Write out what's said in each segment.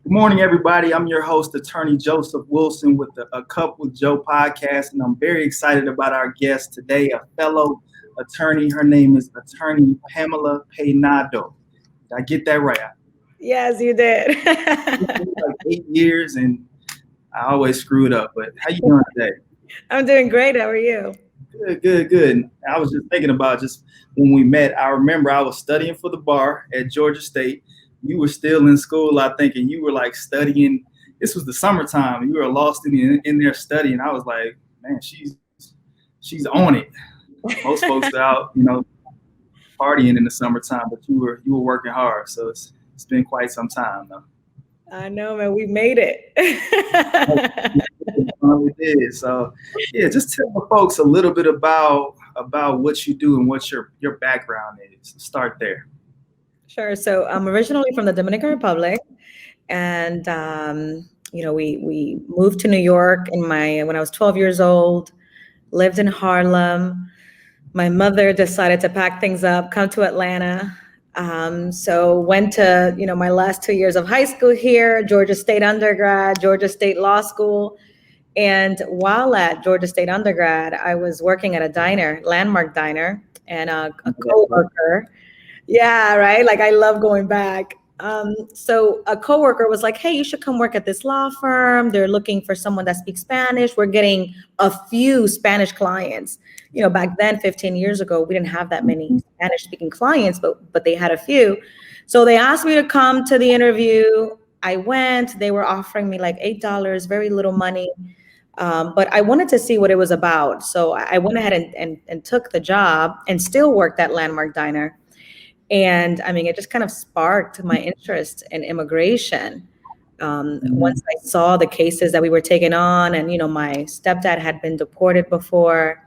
Good morning, everybody. I'm your host, Attorney Joseph Wilson with the A Cup with Joe podcast, and I'm very excited about our guest today, a fellow attorney. Her name is Attorney Pamela Peynado. Did I get that right? Yes, you did. Like 8 years, and I always screw it up. But how you doing today? I'm doing great. How are you? Good. And I was just thinking about just when we met. I remember I was studying for the bar at Georgia State. You were still in school, I think, and you were like studying. This was the summertime. You were a law student in there studying. I was like, man, she's on it. Most folks are out, partying in the summertime, but you were working hard. So it's been quite some time though. I know, man. We made it. We did. So yeah, just tell the folks a little bit about what you do and what your background is. Start there. Sure. So I'm originally from the Dominican Republic, and we moved to New York when I was 12 years old. Lived in Harlem. My mother decided to pack things up, come to Atlanta. So went to my last 2 years of high school here, Georgia State undergrad, Georgia State Law School. And while at Georgia State undergrad, I was working at a diner, Landmark Diner, and a coworker. Yeah, right. Like I love going back. So a coworker was like, "Hey, you should come work at this law firm. They're looking for someone that speaks Spanish. We're getting a few Spanish clients." Back then, 15 years ago, we didn't have that many Spanish-speaking clients, but they had a few. So they asked me to come to the interview. I went. They were offering me like $8, very little money. But I wanted to see what it was about. So I went ahead and took the job and still worked at Landmark Diner. And I mean, it just kind of sparked my interest in immigration. Once I saw the cases that we were taking on, and, my stepdad had been deported before.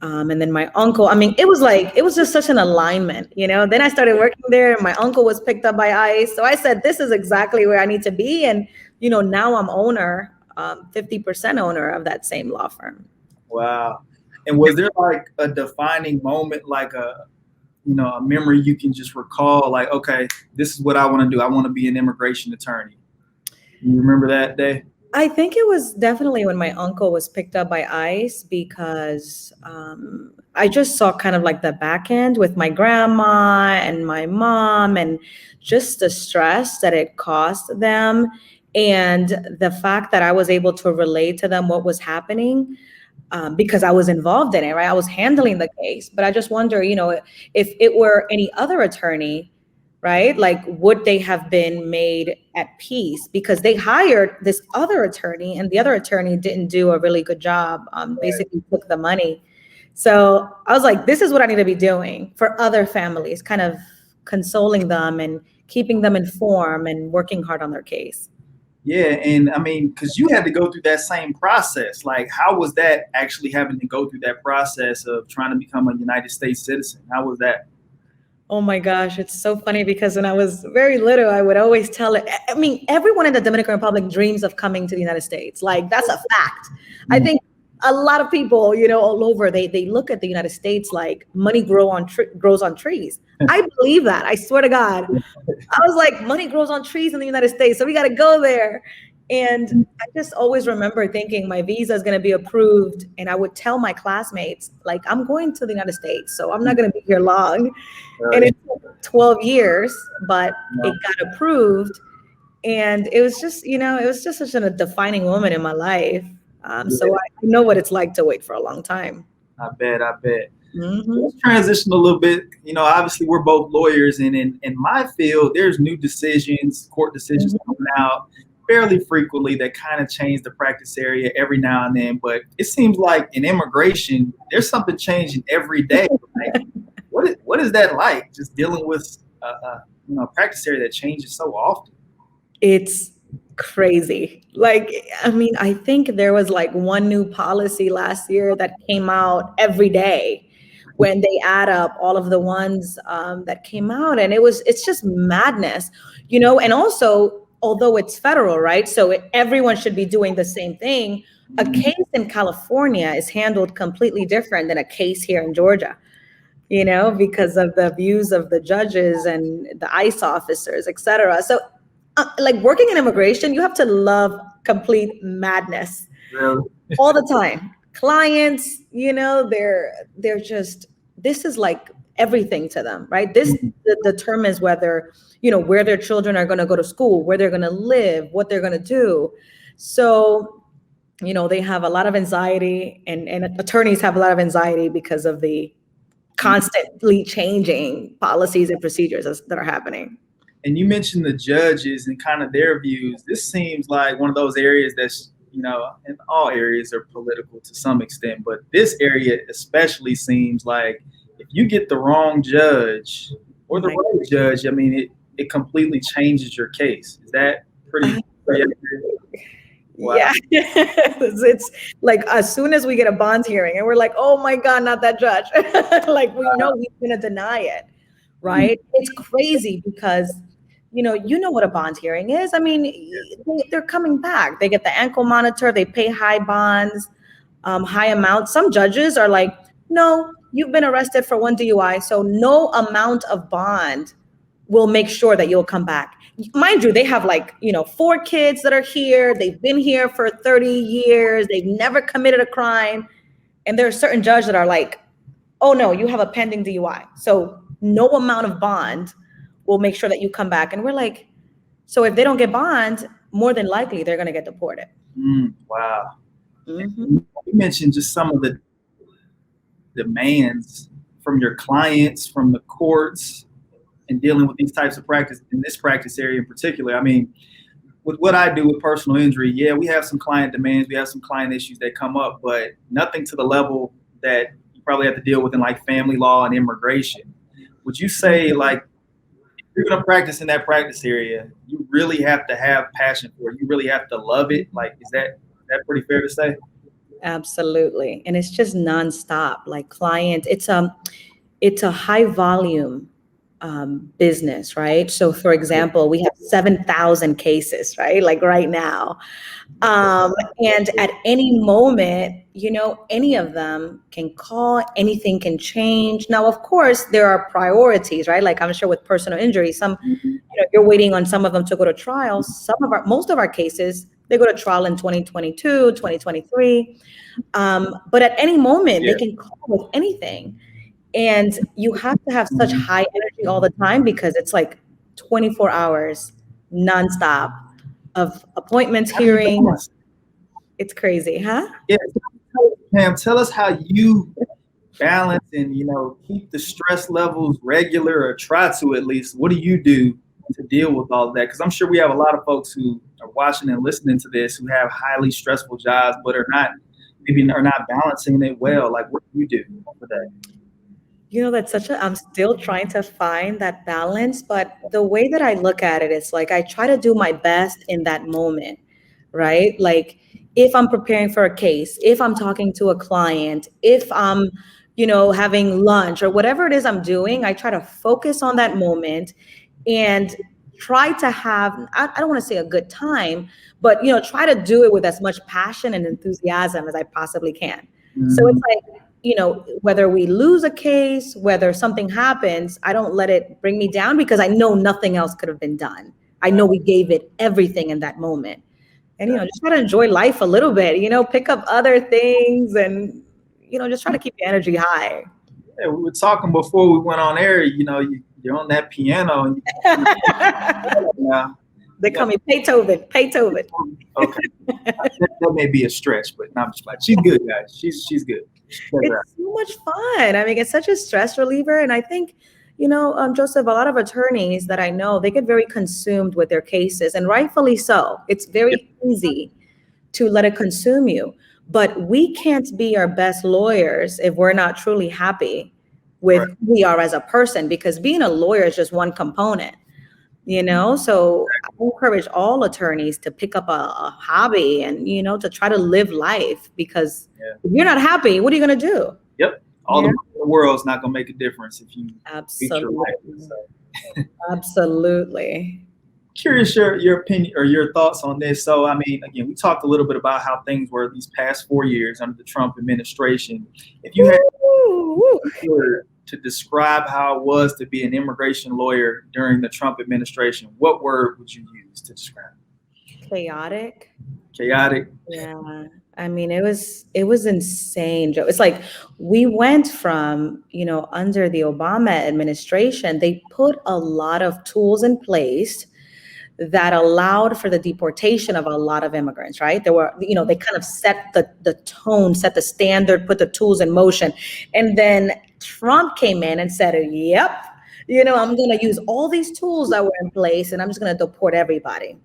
And then my uncle, I mean, it was just such an alignment, Then I started working there, and my uncle was picked up by ICE. So I said, this is exactly where I need to be. And, now I'm 50% owner of that same law firm. Wow. And was there like a defining moment, like a memory you can just recall, like, okay, this is what I want to do. I want to be an immigration attorney. You remember that day? I think it was definitely when my uncle was picked up by ICE, because I just saw kind of like the back end with my grandma and my mom, and just the stress that it caused them, and the fact that I was able to relate to them what was happening. Because I was involved in it, right? I was handling the case, but I just wonder, if it were any other attorney, right? Like, would they have been made at peace? Because they hired this other attorney, and the other attorney didn't do a really good job, basically took the money. So I was like, this is what I need to be doing for other families, kind of consoling them and keeping them informed and working hard on their case. Yeah, and I mean, because you had to go through that same process. Like, how was that actually having to go through that process of trying to become a United States citizen? How was that? Oh my gosh, it's so funny, because when I was very little, I would always tell it. I mean, everyone in the Dominican Republic dreams of coming to the United States. Like, that's a fact. I think a lot of people, all over, they look at the United States like money grows on trees. I believe that. I swear to God. I was like, money grows on trees in the United States, so we got to go there. And I just always remember thinking my visa is going to be approved. And I would tell my classmates, like, I'm going to the United States, so I'm not going to be here long. And it took 12 years, but it got approved. And it was just, such a defining moment in my life. So I know what it's like to wait for a long time. I bet. Mm-hmm. Let's transition a little bit. Obviously we're both lawyers, and in my field, there's new decisions, court decisions coming out fairly frequently that kind of change the practice area every now and then. But it seems like in immigration, there's something changing every day. Like, what is that like? Just dealing with a practice area that changes so often. It's crazy. Like, I mean, I think there was like one new policy last year that came out every day when they add up all of the ones that came out. And it's just madness, and also, although it's federal, right? So everyone should be doing the same thing. A case in California is handled completely different than a case here in Georgia, because of the views of the judges and the ICE officers, et cetera. So like working in immigration, you have to love complete madness Really? all the time. Clients, they're just, this is like everything to them, right? This determines whether, where their children are going to go to school, where they're going to live, what they're going to do. So, they have a lot of anxiety, and attorneys have a lot of anxiety because of the constantly changing policies and procedures that are happening. And you mentioned the judges and kind of their views. This seems like one of those areas that's, and all areas are political to some extent, but this area especially seems like if you get the wrong judge or the right judge, I mean, it completely changes your case. Is that pretty accurate? Wow. Yeah. It's like as soon as we get a bond hearing and we're like, oh my God, not that judge. Like we know he's going to deny it, right? It's crazy because you know what a bond hearing is. I mean, they're coming back. They get the ankle monitor. They pay high bonds, high amounts. Some judges are like, no, you've been arrested for one DUI, so no amount of bond will make sure that you'll come back. Mind you, they have 4 kids that are here. They've been here for 30 years. They've never committed a crime. And there are certain judges that are like, oh no, you have a pending DUI. So no amount of bond will make sure that you come back. And we're like, so if they don't get bond, more than likely they're going to get deported. Wow. Mm-hmm. You mentioned just some of the demands from your clients, from the courts, and dealing with these types of practice in this practice area in particular. I mean, with what I do with personal injury, yeah, we have some client demands, we have some client issues that come up, but nothing to the level that you probably have to deal with in like family law and immigration. Would you say if you're going to practice in that practice area, you really have to have passion for it? You really have to love it? Like, is that pretty fair to say? Absolutely. And it's just nonstop. Like client, it's a high volume business, right? So for example, we have 7,000 cases, right? Like right now. And at any moment, any of them can call, anything can change. Now, of course, there are priorities, right? Like I'm sure with personal injury, you're waiting on some of them to go to trial. Most of our cases, they go to trial in 2022, 2023. But at any moment, they can call with anything. And you have to have such high energy all the time because it's like 24 hours nonstop of appointments, hearings. It's crazy, huh? Yeah. Pam, tell us how you balance and, keep the stress levels regular, or try to at least. What do you do to deal with all of that? Because I'm sure we have a lot of folks who are watching and listening to this who have highly stressful jobs, but are not balancing it well. Like, what do you do for that? That's I'm still trying to find that balance, but the way that I look at it is like, I try to do my best in that moment, right? Like if I'm preparing for a case, if I'm talking to a client, if I'm, having lunch or whatever it is I'm doing, I try to focus on that moment and try to have, I don't want to say a good time, but, try to do it with as much passion and enthusiasm as I possibly can. So it's like, whether we lose a case, whether something happens, I don't let it bring me down because I know nothing else could have been done. I know we gave it everything in that moment. And, just try to enjoy life a little bit, pick up other things and, just try to keep your energy high. Yeah, we were talking before we went on air, you're on that piano. And they call me Beethoven. Okay. That may be a stretch, but not much. She's good, guys. She's good. It's so much fun. I mean, it's such a stress reliever. And I think, Joseph, a lot of attorneys that I know, they get very consumed with their cases, and rightfully so. It's very easy to let it consume you. But we can't be our best lawyers if we're not truly happy with who we are as a person, because being a lawyer is just one component. So I encourage all attorneys to pick up a hobby and, to try to live life, because if you're not happy, what are you going to do? Yep. All the world's not going to make a difference if you absolutely. Absolutely. Curious your opinion or your thoughts on this. So, I mean, again, we talked a little bit about how things were these past 4 years under the Trump administration. If you had to describe how it was to be an immigration lawyer during the Trump administration, what word would you use to describe it? Chaotic. Chaotic. Yeah. I mean, it was insane, Joe. It's like we went from, under the Obama administration, they put a lot of tools in place that allowed for the deportation of a lot of immigrants, right? There were, they kind of set the tone, set the standard, put the tools in motion. And then Trump came in and said, yep, I'm going to use all these tools that were in place and I'm just going to deport everybody.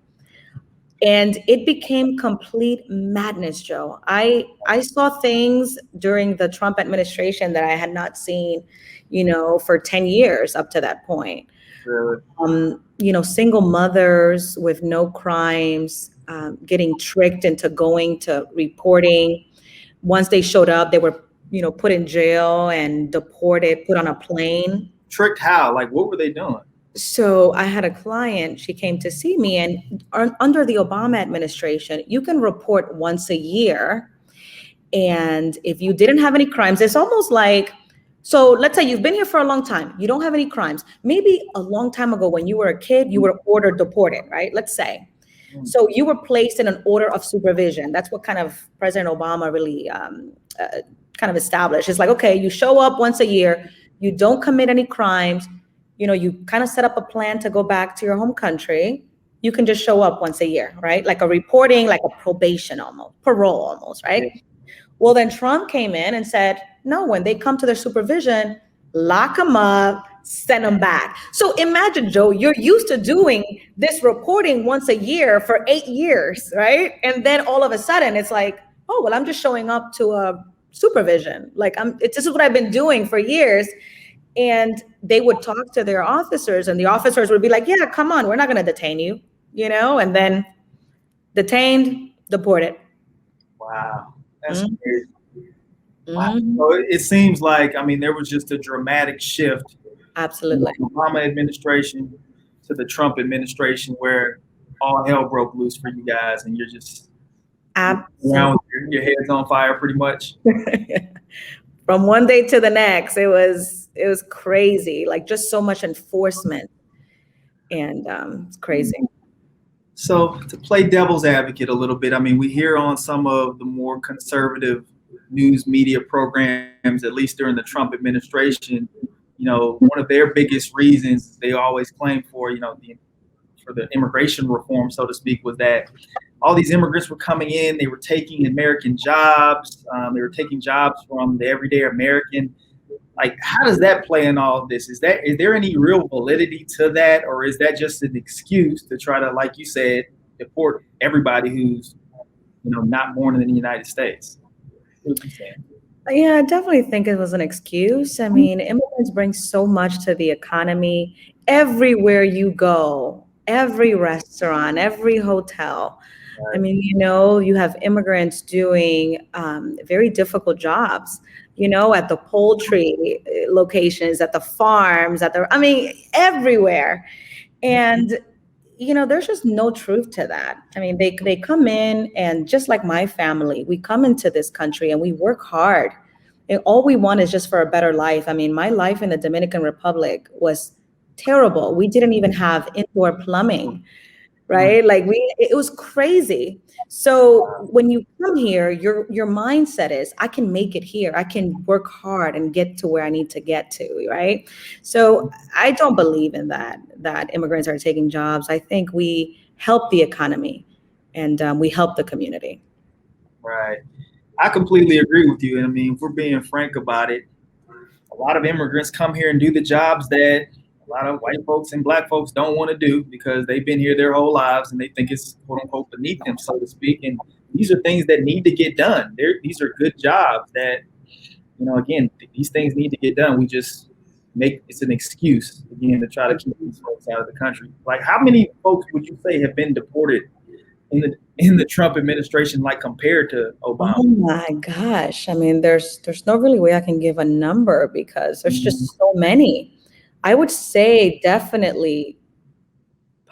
And it became complete madness, Joe. I saw things during the Trump administration that I had not seen, for 10 years up to that point. Really? Single mothers with no crimes, getting tricked into going to reporting. Once they showed up, they were, put in jail and deported, put on a plane. Tricked how? Like, what were they doing? So I had a client, she came to see me, and under the Obama administration, you can report once a year. And if you didn't have any crimes, it's almost like, so let's say you've been here for a long time, you don't have any crimes. Maybe a long time ago when you were a kid, you were ordered deported, right? Let's say. So you were placed in an order of supervision. That's what kind of President Obama really kind of established. It's like, okay, you show up once a year, you don't commit any crimes, you kind of set up a plan to go back to your home country. You can just show up once a year, right? Like a reporting, like a probation almost, parole almost, right? Yeah. Well, then Trump came in and said, no, when they come to their supervision, lock them up, send them back. So imagine, Joe, you're used to doing this reporting once a year for 8 years, right? And then all of a sudden it's like, oh, well, I'm just showing up to a supervision. Like this is what I've been doing for years. And they would talk to their officers and the officers would be like, yeah, come on, we're not going to detain you, and then detained, deported. Wow. That's crazy. Wow. So it seems like, there was just a dramatic shift. Absolutely. From the Obama administration to the Trump administration where all hell broke loose for you guys and you're just around, your head's on fire pretty much. From one day to the next, it was crazy, like just so much enforcement, and it's crazy. So to play devil's advocate a little bit, we hear on some of the more conservative news media programs, at least during the Trump administration, one of their biggest reasons they always claim for, for the immigration reform, so to speak, was that all these immigrants were coming in, they were taking American jobs, they were taking jobs from the everyday American. Like, how does that play in all of this? Is there any real validity to that, or is that just an excuse to try to, like you said, deport everybody who's, not born in the United States? What are you saying? Yeah, I definitely think it was an excuse. Immigrants bring so much to the economy. Everywhere you go, every restaurant, every hotel. Right. You have immigrants doing very difficult jobs, at the poultry locations, at the farms, everywhere. And, there's just no truth to that. They come in, and just like my family, we come into this country and we work hard. And all we want is just for a better life. My life in the Dominican Republic was terrible. We didn't even have indoor plumbing, right? Like it was crazy. So when you come here, your mindset is, I can make it here. I can work hard and get to where I need to get to, right? So I don't believe in that immigrants are taking jobs. I think we help the economy and we help the community. Right. I completely agree with you. And if we're being frank about it, a lot of immigrants come here and do the jobs that a lot of white folks and black folks don't want to do because they've been here their whole lives and they think it's quote unquote beneath them, so to speak. And these are things that need to get done. These are good jobs that, again, these things need to get done. We just it's an excuse again to try to keep these folks out of the country. Like, how many folks would you say have been deported in the Trump administration, like compared to Obama? Oh my gosh. There's no really way I can give a number because there's just so many. I would say definitely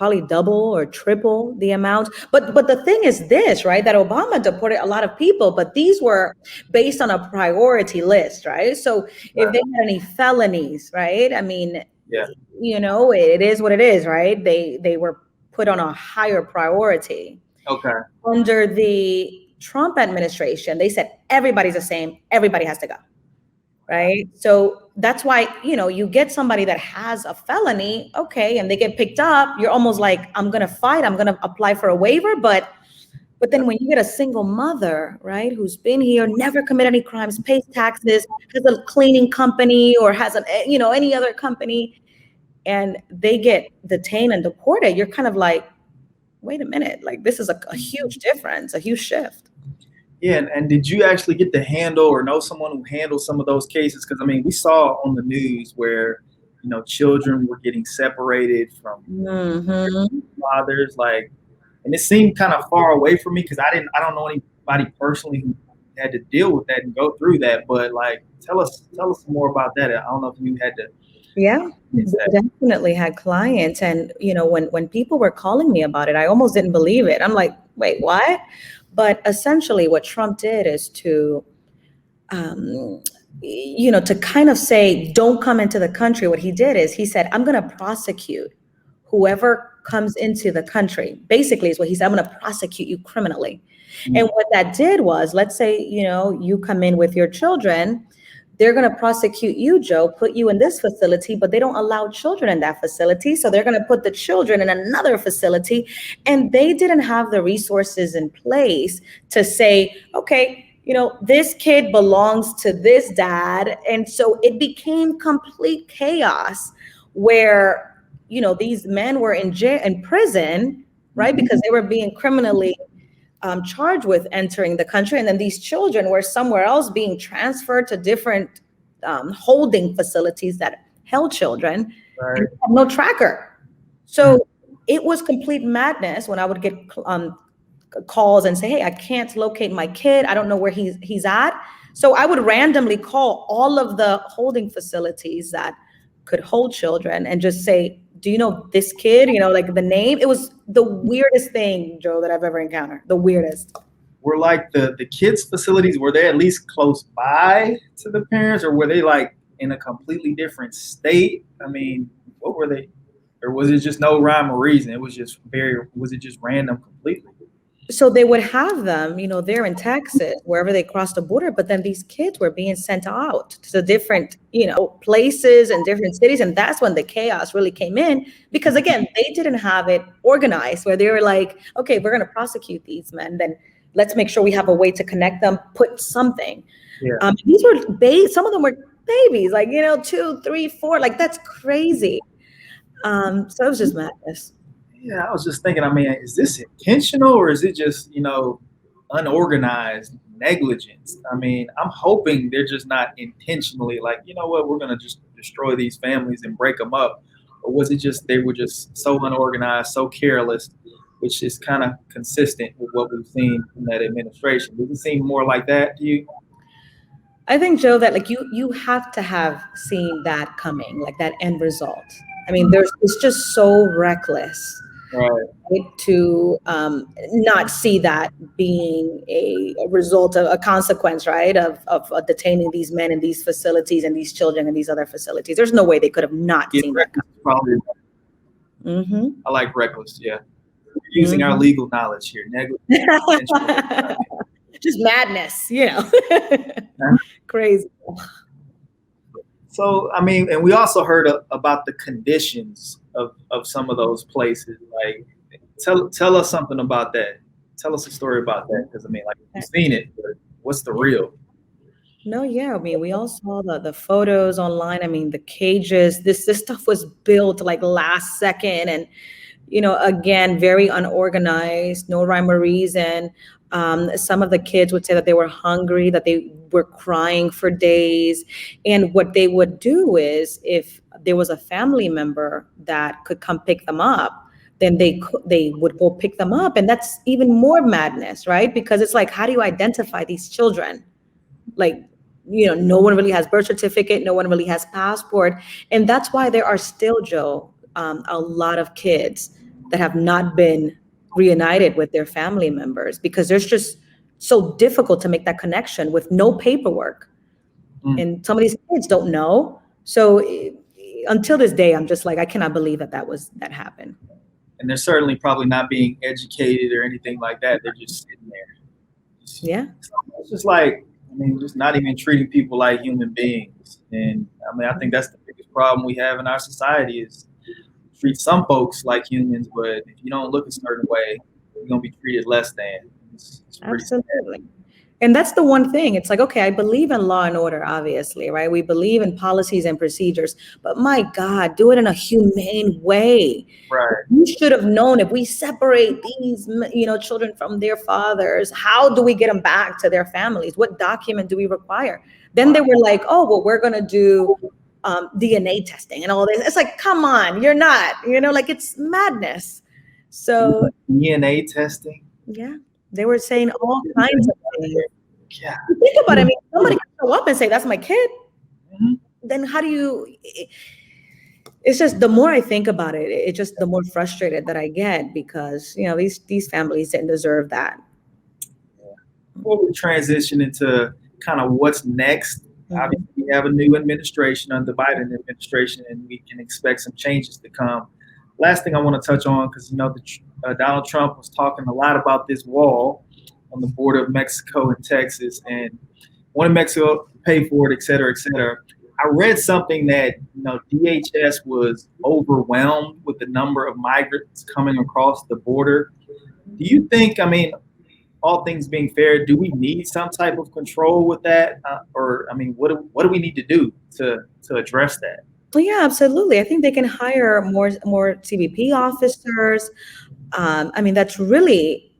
probably double or triple the amount. But the thing is this, right? That Obama deported a lot of people, but these were based on a priority list, right? So if they had any felonies, right? I mean, Yeah. it is what it is, right? They were put on a higher priority. Okay. Under the Trump administration, they said everybody's the same, everybody has to go. Right. So that's why, you get somebody that has a felony, okay, and they get picked up, you're almost like, I'm going to fight, I'm going to apply for a waiver. But then when you get a single mother, right, who's been here, never committed any crimes, pays taxes, has a cleaning company or has any other company, and they get detained and deported, you're kind of like, wait a minute, like this is a huge difference, a huge shift. Yeah, and did you actually get to handle or know someone who handled some of those cases? Because I mean, we saw on the news where children were getting separated from fathers, and it seemed kind of far away from me because I don't know anybody personally who had to deal with that and go through that. But tell us more about that. I don't know if you had to. Yeah, definitely had clients, and when people were calling me about it, I almost didn't believe it. I'm like, wait, what? But essentially what Trump did is to kind of say, don't come into the country. What he did is he said, I'm going to prosecute whoever comes into the country. Basically is what he said, I'm going to prosecute you criminally. Mm-hmm. And what that did was, let's say, you come in with your children, they're going to prosecute you, Joe, put you in this facility, but they don't allow children in that facility. So they're going to put the children in another facility. And they didn't have the resources in place to say, okay, this kid belongs to this dad. And so it became complete chaos where, these men were in prison, right? Because they were being criminally charged with entering the country, and then these children were somewhere else being transferred to different holding facilities that held children. Right. And had no tracker. So it was complete madness when I would get calls and say, hey, I can't locate my kid, I don't know where he's at. So I would randomly call all of the holding facilities that could hold children and just say, do you know this kid? Like the name. It was the weirdest thing, Joe, that I've ever encountered. The weirdest. Were the kids' facilities, were they at least close by to the parents, or were they in a completely different state? I mean, what were they? Or was it just no rhyme or reason? Was it just random completely? So they would have them, there in Texas, wherever they crossed the border, but then these kids were being sent out to different, places and different cities. And that's when the chaos really came in, because again, they didn't have it organized where they were like, okay, we're going to prosecute these men. Then let's make sure we have a way to connect them, put something. Yeah. These were some of them were babies, 2, 3, 4, that's crazy. So it was just madness. Yeah, I was just thinking, I mean, is this intentional or is it just, unorganized negligence? I mean, I'm hoping they're just not intentionally what, we're going to just destroy these families and break them up. Or was it just they were just so unorganized, so careless, which is kind of consistent with what we've seen from that administration? Does it seem more like that to you? I think, Joe, that you have to have seen that coming, that end result. I mean, it's just so reckless. Right. To not see that being a result of a consequence, right, of detaining these men in these facilities and these children in these other facilities. There's no way they could have not seen that. Probably. Mm-hmm. I like reckless. Yeah, we're using our legal knowledge here. Just madness, Crazy. So, I mean, and we also heard about the conditions of some of those places. Tell us something about that. Tell us a story about that, because I mean, we've seen it, but what's the real? No, yeah, I mean, we all saw the photos online. I mean, the cages. This stuff was built last second, and again, very unorganized, no rhyme or reason. Some of the kids would say that they were hungry, that they were crying for days. And what they would do is, if there was a family member that could come pick them up, then they would go pick them up. And that's even more madness, right? Because it's how do you identify these children? No one really has birth certificate. No one really has passport. And that's why there are still, Joe, a lot of kids that have not been reunited with their family members because there's just so difficult to make that connection with no paperwork. And some of these kids don't know. So until this day, I'm just like, I cannot believe that happened. And they're certainly probably not being educated or anything like that. They're just sitting there. Yeah. It's just like, I mean, just not even treating people like human beings. And I mean, I think that's the biggest problem we have in our society is treat some folks like humans, but if you don't look a certain way, you're going to be treated less than. It's Absolutely. Sad. And that's the one thing. It's like, okay, I believe in law and order, obviously, right? We believe in policies and procedures, but my God, do it in a humane way. Right. You should have known if we separate these, children from their fathers, how do we get them back to their families? What document do we require? Then they were like, oh, well, we're going to do DNA testing and all this. It's like, come on, you're not, like it's madness. So DNA testing. Yeah. They were saying all kinds of things. Yeah. Think about it. I mean, somebody can show up and say, that's my kid. Mm-hmm. Then how do you, it's just, the more I think about it, it's just the more frustrated that I get because, these families didn't deserve that. Before we transition into kind of what's next, obviously we have a new administration under the Biden administration, and we can expect some changes to come. Last thing I want to touch on, because Donald Trump was talking a lot about this wall on the border of Mexico and Texas, and wanted Mexico to pay for it, et cetera, et cetera. I read something that DHS was overwhelmed with the number of migrants coming across the border. Do you think, I mean, all things being fair, do we need some type of control with that, or I mean, what do we need to do to address that? Well, yeah, absolutely. I think they can hire more CBP officers. I mean, that's really,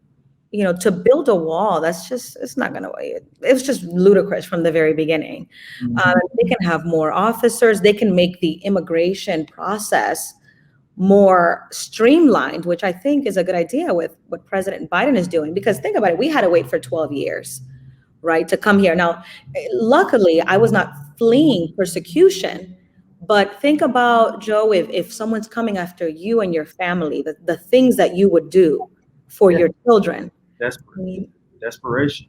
to build a wall, that's just, it's not going to, it was just ludicrous from the very beginning. Mm-hmm. They can have more officers. They can make the immigration process more streamlined, which I think is a good idea with what President Biden is doing. Because think about it, we had to wait for 12 years, right, to come here. Now, luckily, I was not fleeing persecution. But think about, Joe, if someone's coming after you and your family, the things that you would do for your children. Desperation.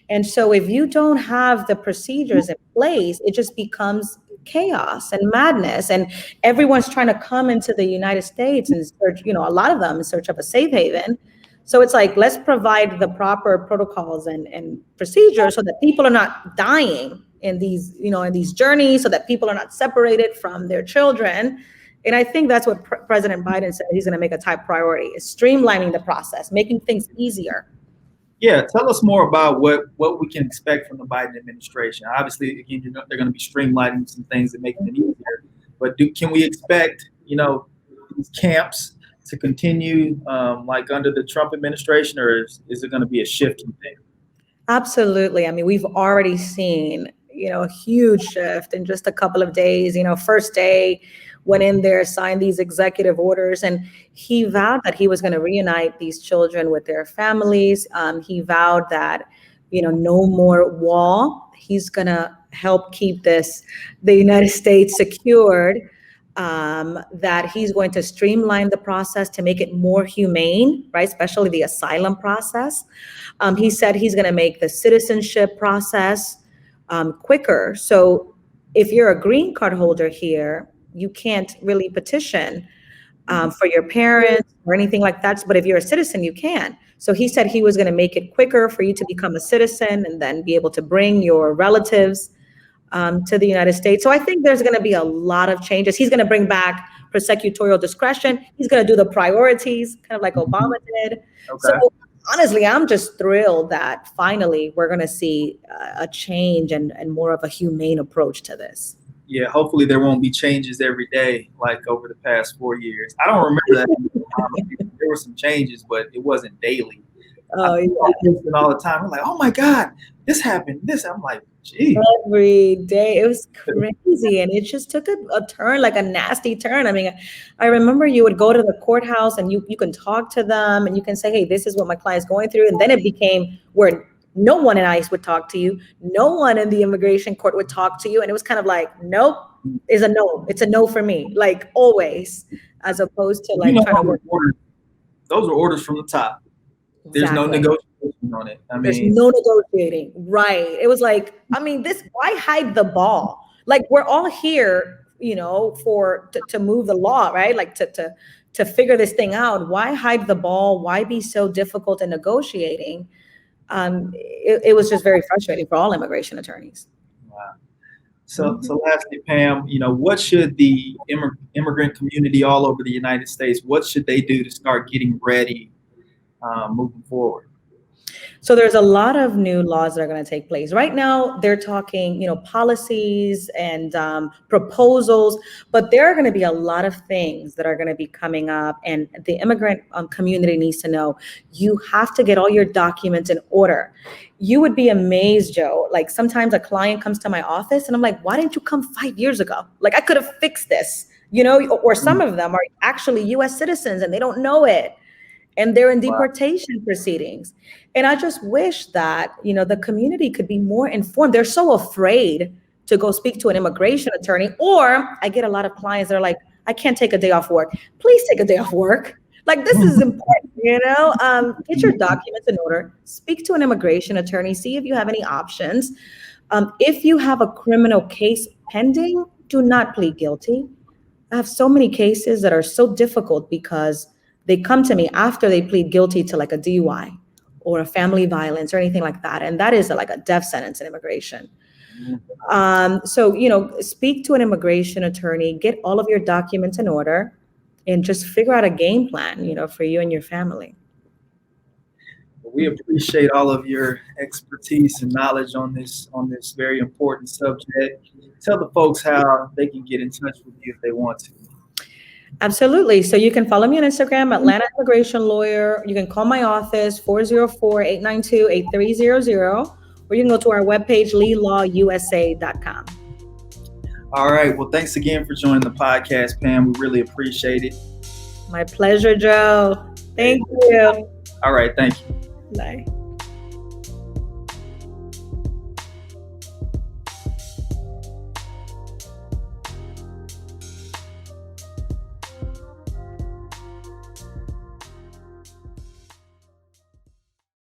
And so if you don't have the procedures in place, it just becomes chaos and madness. And everyone's trying to come into the United States and search, a lot of them in search of a safe haven. So it's like, let's provide the proper protocols and procedures so that people are not dying in these, in these journeys, so that people are not separated from their children. And I think that's what President Biden said he's going to make a top priority, is streamlining the process, making things easier. Yeah, tell us more about what we can expect from the Biden administration. Obviously, again, they're going to be streamlining some things and making it easier. But can we expect, these camps to continue like under the Trump administration, or is it going to be a shift in things? Absolutely. I mean, we've already seen, a huge shift in just a couple of days. First day, went in there, signed these executive orders, and he vowed that he was going to reunite these children with their families. He vowed that, no more wall. He's going to help keep the United States secured, that he's going to streamline the process to make it more humane, right? Especially the asylum process. He said he's going to make the citizenship process quicker. So if you're a green card holder here, you can't really petition for your parents or anything like that. But if you're a citizen, you can. So he said he was going to make it quicker for you to become a citizen and then be able to bring your relatives to the United States. So I think there's going to be a lot of changes. He's going to bring back prosecutorial discretion. He's going to do the priorities, kind of like Obama did. Okay. So honestly, I'm just thrilled that finally we're going to see a change and more of a humane approach to this. Yeah, hopefully there won't be changes every day like over the past 4 years. I don't remember that. There were some changes, but it wasn't daily. Oh, yeah. All the time. I'm like, oh my God, this happened. I'm like, gee. Every day. It was crazy. And it just took a turn, like a nasty turn. I mean, I remember you would go to the courthouse and you can talk to them and you can say, hey, this is what my client's going through. And then it became where no one in ICE would talk to you. No one in the immigration court would talk to you. And it was kind of like, nope, is a no. It's a no for me, like always, as opposed to like trying to work. Those are orders from the top. There's no negotiation on it. There's no negotiating. Right. It was like, why hide the ball? Like, we're all here, to move the law, right? Like to figure this thing out. Why hide the ball? Why be so difficult in negotiating? It was just very frustrating for all immigration attorneys. Wow. So lastly, Pam, what should the immigrant community all over the United States, what should they do to start getting ready moving forward? So there's a lot of new laws that are going to take place. Right now, they're talking, policies and proposals, but there are going to be a lot of things that are going to be coming up. And the immigrant community needs to know, you have to get all your documents in order. You would be amazed, Joe. Like, sometimes a client comes to my office and I'm like, why didn't you come 5 years ago? Like, I could have fixed this, or some of them are actually US citizens and they don't know it. And they're in deportation proceedings. And I just wish that, the community could be more informed. They're so afraid to go speak to an immigration attorney. Or I get a lot of clients that are like, I can't take a day off work. Please take a day off work. Like, this is important, get your documents in order, speak to an immigration attorney, see if you have any options. If you have a criminal case pending, do not plead guilty. I have so many cases that are so difficult because they come to me after they plead guilty to like a DUI or a family violence or anything like that. And that is like a death sentence in immigration. So, speak to an immigration attorney, get all of your documents in order, and just figure out a game plan, for you and your family. We appreciate all of your expertise and knowledge on this very important subject. Tell the folks how they can get in touch with you if they want to. Absolutely. So you can follow me on Instagram, Atlanta Immigration Lawyer. You can call my office, 404-892-8300, or you can go to our webpage, leelawusa.com. All right. Well, thanks again for joining the podcast, Pam. We really appreciate it. My pleasure, Joe. Thank you. All right. Thank you. Bye.